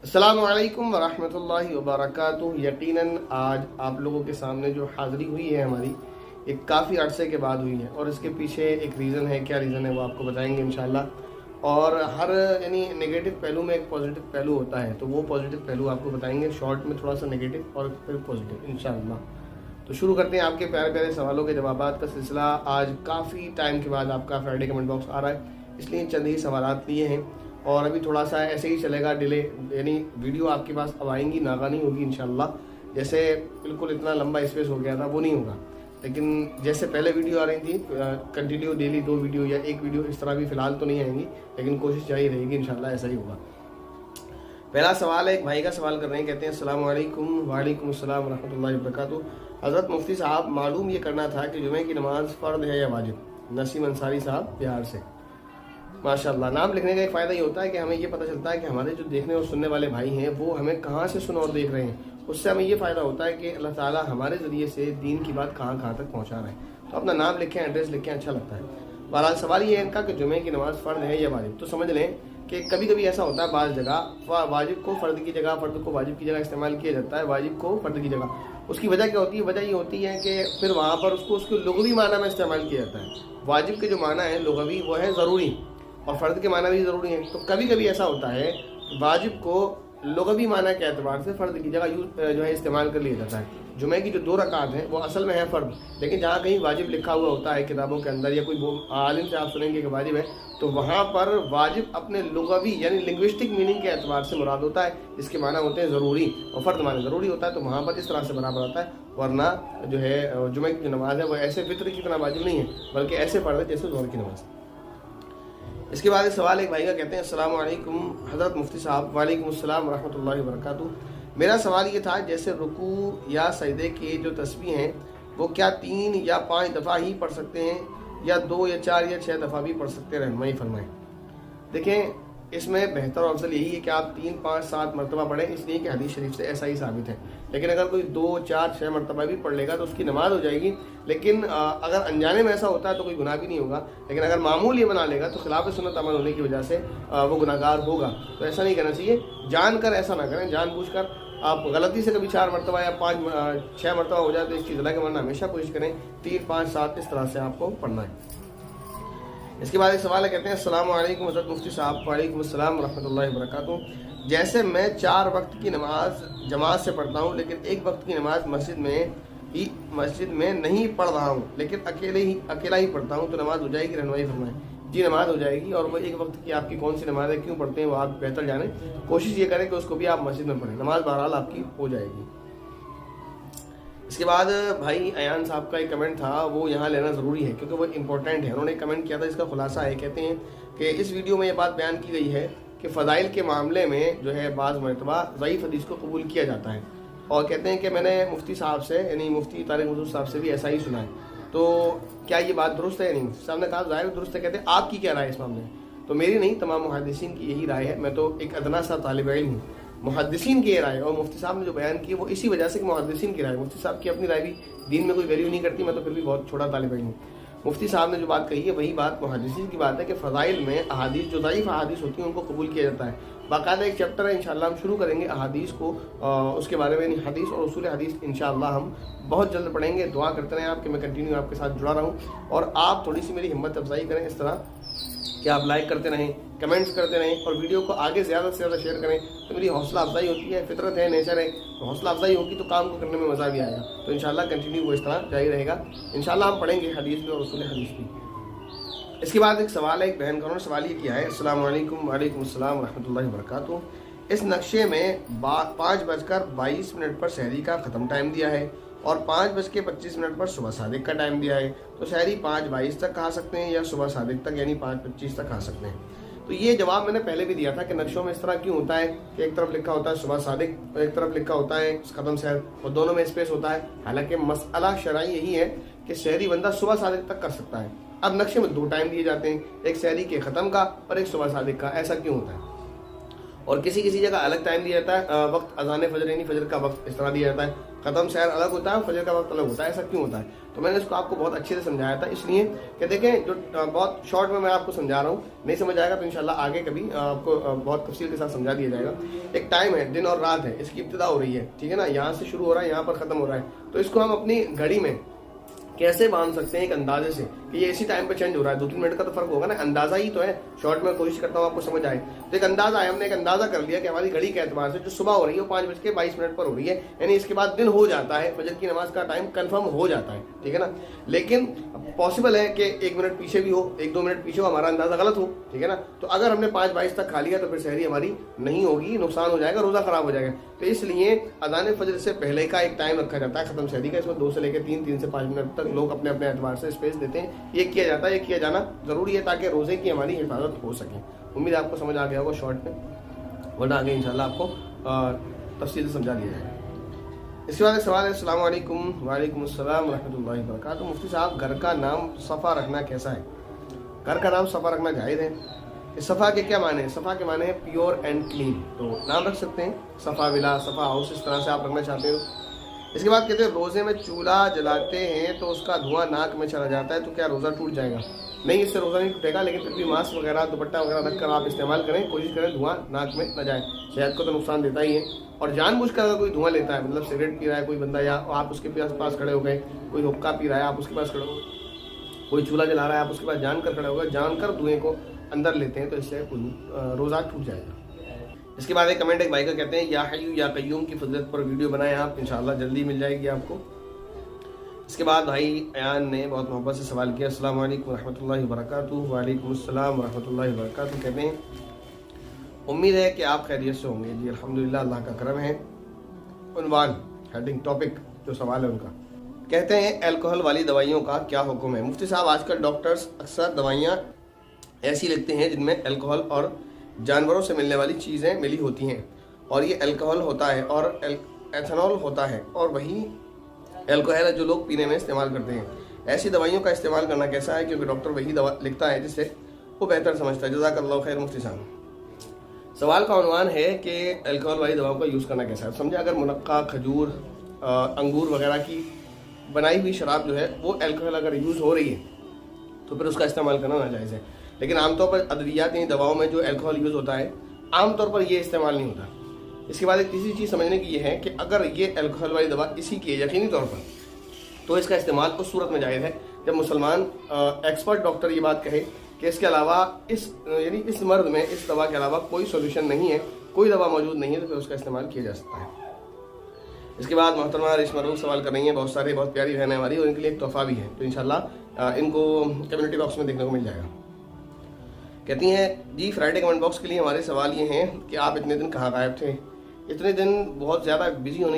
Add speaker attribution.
Speaker 1: السلام علیکم ورحمۃ اللہ وبرکاتہ۔ یقیناً آج آپ لوگوں کے سامنے جو حاضری ہوئی ہے ہماری ایک کافی عرصے کے بعد ہوئی ہے، اور اس کے پیچھے ایک ریزن ہے۔ کیا ریزن ہے وہ آپ کو بتائیں گے انشاءاللہ۔ اور ہر نگیٹو پہلو میں ایک پازیٹو پہلو ہوتا ہے، تو وہ پازیٹو پہلو آپ کو بتائیں گے، شارٹ میں تھوڑا سا نگیٹو اور پھر پازیٹو انشاءاللہ۔ تو شروع کرتے ہیں آپ کے پیارے پیارے سوالوں کے جوابات کا سلسلہ۔ آج کافی ٹائم کے بعد آپ کا فرائیڈے کمنٹ باکس آ رہا ہے، اس لیے چند ہی سوالات لیے ہیں، اور ابھی تھوڑا سا ایسے ہی چلے گا ڈیلے، یعنی ویڈیو آپ کے پاس اب آئیں گی، ناغا نہیں ہوگی انشاءاللہ۔ جیسے بالکل اتنا لمبا اسپیس ہو گیا تھا وہ نہیں ہوگا، لیکن جیسے پہلے ویڈیو آ رہی تھی کنٹینیو ڈیلی 2 ویڈیو یا 1 ویڈیو، اس طرح بھی فی الحال تو نہیں آئیں گی، لیکن کوشش جاری رہے گی انشاءاللہ، ایسا ہی ہوگا۔ پہلا سوال ہے، ایک بھائی کا سوال کر رہے ہیں، کہتے ہیں السلام علیکم۔ وعلیکم السلام ورحمۃ اللہ وبرکاتہ۔ حضرت مفتی صاحب، معلوم یہ کرنا تھا کہ جمعہ کی نماز فرض ہے یا واجب؟ نسیم انصاری صاحب بہار سے۔ ماشاءاللہ، نام لکھنے کا ایک فائدہ یہ ہوتا ہے کہ ہمیں یہ پتہ چلتا ہے کہ ہمارے جو دیکھنے اور سننے والے بھائی ہیں وہ ہمیں کہاں سے سن اور دیکھ رہے ہیں۔ اس سے ہمیں یہ فائدہ ہوتا ہے کہ اللہ تعالیٰ ہمارے ذریعے سے دین کی بات کہاں کہاں تک پہنچا رہے ہیں۔ تو اپنا نام لکھیں، ایڈریس لکھیں، اچھا لگتا ہے۔ بہرحال سوال یہ ہے ان کا کہ جمعہ کی نماز فرض ہے یا واجب؟ تو سمجھ لیں کہ کبھی کبھی ایسا ہوتا ہے، بعض جگہ واجب کو فرض کی جگہ، فرض کو واجب کی جگہ استعمال کیا جاتا ہے، واجب کو فرض کی جگہ۔ اس کی وجہ کیا ہوتی ہے؟ وجہ یہ ہوتی ہے کہ پھر وہاں پر اس کے لغوی معنی میں استعمال کیا جاتا ہے۔ واجب کے جو معنی ہے لغوی وہ ہے ضروری، اور فرض کے معنی بھی ضروری ہیں۔ تو کبھی کبھی ایسا ہوتا ہے واجب کو لغوی معنی کے اعتبار سے فرض کی جگہ جو ہے استعمال کر لیا جاتا ہے۔ جمعہ کی جو 2 رکعت ہیں وہ اصل میں ہے فرض، لیکن جہاں کہیں واجب لکھا ہوا ہوتا ہے کتابوں کے اندر، یا کوئی عالم سے آپ سنیں گے کہ واجب ہے، تو وہاں پر واجب اپنے لغوی یعنی لنگوسٹک میننگ کے اعتبار سے مراد ہوتا ہے، جس کے معنی ہوتے ہیں ضروری، اور فرض معنی ضروری ہوتا ہے، تو وہاں پر اس طرح سے برابر ہوتا ہے۔ ورنہ جو ہے جمعہ کی جو نماز ہے وہ ایسے فطر کی طرح واجب نہیں ہے، بلکہ ایسے فرض ہے جیسے ظہر کی نماز۔ اس کے بعد ایک سوال ایک بھائی کا، کہتے ہیں السلام علیکم حضرت مفتی صاحب۔ وعلیکم السلام ورحمۃ اللہ وبرکاتہ۔ میرا سوال یہ تھا، جیسے رکوع یا سجدے کے جو تسبیح ہیں وہ کیا 3 یا 5 دفعہ ہی پڑھ سکتے ہیں، یا 2 یا 4 یا 6 دفعہ بھی پڑھ سکتے ہیں؟ رہنمائی فرمائیں۔ دیکھیں، اس میں بہتر اور افضل یہی ہے کہ آپ 3 5 7 مرتبہ پڑھیں، اس لیے کہ حدیث شریف سے ایسا ہی ثابت ہے۔ لیکن اگر کوئی 2 4 6 مرتبہ بھی پڑھ لے گا تو اس کی نماز ہو جائے گی، لیکن اگر انجانے میں ایسا ہوتا ہے تو کوئی گناہ بھی نہیں ہوگا، لیکن اگر معمول یہ بنا لے گا تو خلاف سنت عمل ہونے کی وجہ سے وہ گناہ گار ہوگا۔ تو ایسا نہیں کرنا چاہیے، جان کر ایسا نہ کریں، جان بوجھ کر آپ غلطی سے کبھی 4 مرتبہ یا 5 6 مرتبہ ہو جائے تو اس چیز اللہ کے ورنہ ہمیشہ کوشش کریں 3 5 7 اس طرح سے آپ کو پڑھنا ہے۔ اس کے بعد ایک سوال ہے، کہتے ہیں السلام علیکم حضرت مفتی صاحب۔ وعلیکم السلام ورحمۃ اللہ وبرکاتہ۔ جیسے میں 4 وقت کی نماز جماعت سے پڑھتا ہوں، لیکن 1 وقت کی نماز مسجد میں نہیں پڑھ رہا ہوں، لیکن اکیلا ہی پڑھتا ہوں، تو نماز ہو جائے گی؟ رہنمائی فرمائیں۔ جی، نماز ہو جائے گی، اور وہ 1 وقت کی آپ کی کون سی نماز ہے، کیوں پڑھتے ہیں، وہ آپ بہتر جانیں۔ کوشش یہ کریں کہ اس کو بھی آپ مسجد میں پڑھیں، نماز بہرحال آپ کی ہو جائے گی۔ اس کے بعد بھائی ایان صاحب کا ایک کمنٹ تھا، وہ یہاں لینا ضروری ہے کیونکہ وہ امپورٹنٹ ہے۔ انہوں نے کمنٹ کیا تھا، اس کا خلاصہ ہے، کہتے ہیں کہ اس ویڈیو میں یہ بات بیان کی گئی ہے کہ فضائل کے معاملے میں جو ہے بعض مرتبہ ضعیف حدیث کو قبول کیا جاتا ہے، اور کہتے ہیں کہ میں نے مفتی صاحب سے یعنی مفتی طارق مسعود صاحب سے بھی ایسا ہی سنا ہے، تو کیا یہ بات درست ہے یا نہیں؟ مفتی صاحب نے کہا ظاہر درست ہے۔ کہتے ہیں آپ کی کیا رائے اس معاملے میں؟ تو میری نہیں، تمام محدثین کی یہی رائے ہے، میں تو ایک ادنا سا طالب علم ہوں، محدثین کی یہ رائے، اور مفتی صاحب نے جو بیان کی وہ اسی وجہ سے کہ محدثین کی رائے، مفتی صاحب کی اپنی رائے بھی دین میں کوئی ویلیو نہیں کرتی، میں تو پھر بھی بہت چھوٹا طالب علم ہوں۔ مفتی صاحب نے جو بات کہی ہے وہی بات محدثین کی بات ہے کہ فضائل میں احادیث جو ضعیف احادیث ہوتی ہیں ان کو قبول کیا جاتا ہے۔ باقاعدہ ایک چیپٹر ہے، انشاءاللہ ہم شروع کریں گے احادیث کو، اس کے بارے میں حدیث اور اصول حدیث انشاءاللہ ہم بہت جلد پڑھیں گے۔ دعا کرتے رہیں آپ کہ میں کنٹینیو آپ کے ساتھ جڑا رہوں، اور آپ تھوڑی سی میری ہمت افزائی کریں اس طرح کہ آپ لائک کرتے رہیں، کمنٹس کرتے رہیں، اور ویڈیو کو آگے زیادہ سے زیادہ شیئر کریں، تو میری حوصلہ افزائی ہوتی ہے، فطرت ہے، نیچر ہے، تو حوصلہ افزائی ہوگی تو کام کو کرنے میں مزہ بھی آئے گا۔ تو انشاءاللہ کنٹینیو وہ اس طرح جاری رہے گا، انشاءاللہ ہم پڑھیں گے حدیث بھی اور اصول حدیث بھی۔ اس کے بعد ایک سوال ہے، ایک بہن کا انہوں نے سوال یہ کیا ہے، السلام علیکم۔ وعلیکم السلام ورحمۃ اللہ وبرکاتہ۔ اس نقشے میں 5:22 پر سحری کا ختم ٹائم دیا ہے، اور 5:25 پر صبح صادق کا ٹائم دیا ہے، تو سحری 5:22 تک کھا سکتے ہیں یا صبح صادق تک یعنی 5:25 تک کھا سکتے ہیں؟ تو یہ جواب میں نے پہلے بھی دیا تھا کہ نقشوں میں اس طرح کیوں ہوتا ہے کہ ایک طرف لکھا ہوتا ہے صبح صادق اور ایک طرف لکھا ہوتا ہے ختم سحر، اور دونوں میں اسپیس ہوتا ہے۔ حالانکہ مسئلہ شرعی یہی ہے کہ سحری بندہ صبح صادق تک کر سکتا ہے۔ اب نقشے میں 2 ٹائم دیے جاتے ہیں، ایک سحری کے ختم کا اور ایک صبح صادق کا، ایسا کیوں ہوتا ہے؟ اور کسی کسی جگہ الگ ٹائم دیا جاتا ہے، وقت اذان فجر یعنی فجر کا وقت اس طرح دیا جاتا ہے، ختم سحر الگ ہوتا ہے، فجر کا وقت الگ ہوتا ہے. ایسا کیوں ہوتا ہے؟ تو میں نے اس کو آپ کو بہت اچھے سے سمجھایا تھا، اس لیے کہ دیکھیں جو بہت شارٹ میں آپ کو سمجھا رہا ہوں، نہیں سمجھ آئے گا تو انشاءاللہ آگے کبھی آپ کو بہت تفصیل کے ساتھ سمجھا دیا جائے گا. ایک ٹائم ہے، دن اور رات ہے، اس کی ابتدا ہو رہی ہے، ٹھیک ہے نا، یہاں سے شروع ہو رہا ہے، یہاں پر ختم ہو رہا ہے. تو اس کو ہم اپنی گھڑی میں کیسے باندھ سکتے ہیں ایک اندازے سے کہ یہ اسی ٹائم پہ چینج ہو رہا ہے. 2-3 منٹ کا تو فرق ہوگا نا، اندازہ ہی تو ہے. شارٹ میں کوشش کرتا ہوں آپ کو سمجھ آئے. تو ایک اندازہ ہے، ہم نے ایک اندازہ کر لیا کہ ہماری گھڑی کے اعتبار سے جو صبح ہو رہی ہے وہ 5:22 پر ہو رہی ہے، یعنی اس کے بعد دن ہو جاتا ہے، فجر کی نماز کا ٹائم کنفرم ہو جاتا ہے، ٹھیک ہے نا. لیکن پاسبل ہے کہ 1 منٹ پیچھے بھی ہو، 1-2 منٹ پیچھے ہو، ہمارا اندازہ غلط ہو، ٹھیک ہے نا. تو اگر ہم نے 5:22 تک کھا لیا تو پھر سحری ہماری نہیں ہوگی، نقصان ہو جائے گا، روزہ خراب ہو جائے گا. تو اس لیے اذان فجر سے پہلے کا ایک ٹائم رکھا جاتا ہے ختم سحری کا، اس میں 2 سے لے کے 3 سے 5 منٹ تک لوگ اپنے اپنے اعتبار سے اسپیس دیتے ہیں. یہ کیا جاتا ہے، یہ کیا جانا ضروری ہے تاکہ روزے کی ہماری حفاظت ہو سکے. امید آپ کو سمجھ آ گیا ہوگا شارٹ میں، ورنہ آگے انشاءاللہ آپ کو تفصیل سے سمجھا دیا جائے گا. اس کے بعد ایک سوال ہے. السلام علیکم. وعلیکم السلام ورحمۃ اللہ وبرکاتہ. مفتی صاحب، گھر کا نام صفا رکھنا کیسا ہے؟ گھر کا نام صفا رکھنا جائز ہے. اس صفا کے کیا معنی ہیں؟ صفا کے معنی ہے پیور اینڈ کلین. تو نام رکھ سکتے ہیں، صفا ولا، صفا ہاؤس، اس طرح سے آپ رکھنا چاہتے ہو. اس کے بعد کہتے ہیں روزے میں چولہا جلاتے ہیں تو اس کا دھواں ناک میں چلا جاتا ہے تو کیا روزہ ٹوٹ جائے گا؟ نہیں، اس سے روزہ نہیں ٹوٹے گا، لیکن پھر بھی ماسک وغیرہ دوپٹہ وغیرہ رکھ کر آپ استعمال کریں، کوشش کریں دھواں ناک میں نہ جائے. صحت کو تو نقصان دیتا ہی ہے، اور جان بوجھ کر اگر کوئی دھواں لیتا ہے، مطلب سگریٹ پی رہا ہے کوئی بندہ، یا آپ اس کے پاس کھڑے ہو گئے، کوئی حقہ پی رہا ہے آپ اس کے پاس کھڑے ہو گئے، کوئی چولہا جلا رہا ہے آپ اس کے پاس جان کر کھڑے ہو گئے، جان کر دھوئیں کو اندر لیتے ہیں، تو اس سے روزہ ٹوٹ جائے گا. اس کے بعد ایک کمنٹ ایک بھائی کا کہتے ہیں یا حیو یا قیوم کی فضیلت پر ویڈیو بنائیں آپ، انشاءاللہ جلدی مل جائے گی آپ کو. اس کے بعد بھائی ایان نے بہت محبت سے سوال کیا. السلام علیکم ورحمۃ اللہ وبرکاتہ. وعلیکم السلام ورحمۃ اللہ وبرکاتہ. کہتے ہیں امید ہے کہ آپ خیریت سے ہوں گے. جی الحمدللہ، اللہ کا کرم ہے. عنوان، ہیڈنگ، ٹاپک جو سوال ہے ان کا، کہتے ہیں الکوہل والی دوائیوں کا کیا حکم ہے؟ مفتی صاحب، آج کل ڈاکٹرز اکثر دوائیاں ایسی لکھتے ہیں جن میں الکوہل اور جانوروں سے ملنے والی چیزیں ملی ہوتی ہیں، اور یہ الکوہل ہوتا ہے اور ایتھنول ہوتا ہے، اور وہی الکوہل ہے جو لوگ پینے میں استعمال کرتے ہیں. ایسی دوائیوں کا استعمال کرنا کیسا ہے؟ کیونکہ ڈاکٹر وہی دوا لکھتا ہے جس سے وہ بہتر سمجھتا ہے. جزاک اللہ خیر مفتی صاحب. سوال کا عنوان ہے کہ الکوہل والی دواؤں کا یوز کرنا کیسا ہے. سمجھے اگر منقع، کھجور، انگور وغیرہ کی بنائی ہوئی شراب جو ہے وہ الکوہل اگر یوز ہو رہی ہے تو پھر اس کا استعمال کرنا ناجائز ہے. لیکن عام طور پر ادویات یعنی دواؤں میں جو الکوہل یوز ہوتا ہے عام طور پر یہ استعمال نہیں ہوتا. اس کے بعد ایک تیسری چیز سمجھنے کی یہ ہے کہ اگر یہ الکوہل والی دوا اسی کی ہے یقینی طور پر، تو اس کا استعمال اس صورت میں جائز ہے جب مسلمان ایکسپرٹ ڈاکٹر یہ بات کہے کہ اس کے علاوہ یعنی اس مرض میں اس دوا کے علاوہ کوئی سولوشن نہیں ہے، کوئی دوا موجود نہیں ہے، تو پھر اس کا استعمال کیا جا سکتا ہے. اس کے بعد محترمہ ریشمہ روح سوال کر رہی ہیں. بہت پیاری بہن ہے ہماری، اور ان کے لیے ایک تحفہ بھی ہے، تو انشاءاللہ ان کو کمیونٹی باکس میں دیکھنے کو مل جائے گا. کہتی ہیں جی فرائیڈے کمنٹ باکس کے لیے ہمارے سوال یہ ہیں کہ آپ اتنے دن کہاں غائب تھے؟ اتنے دن بہت زیادہ بزی ہونے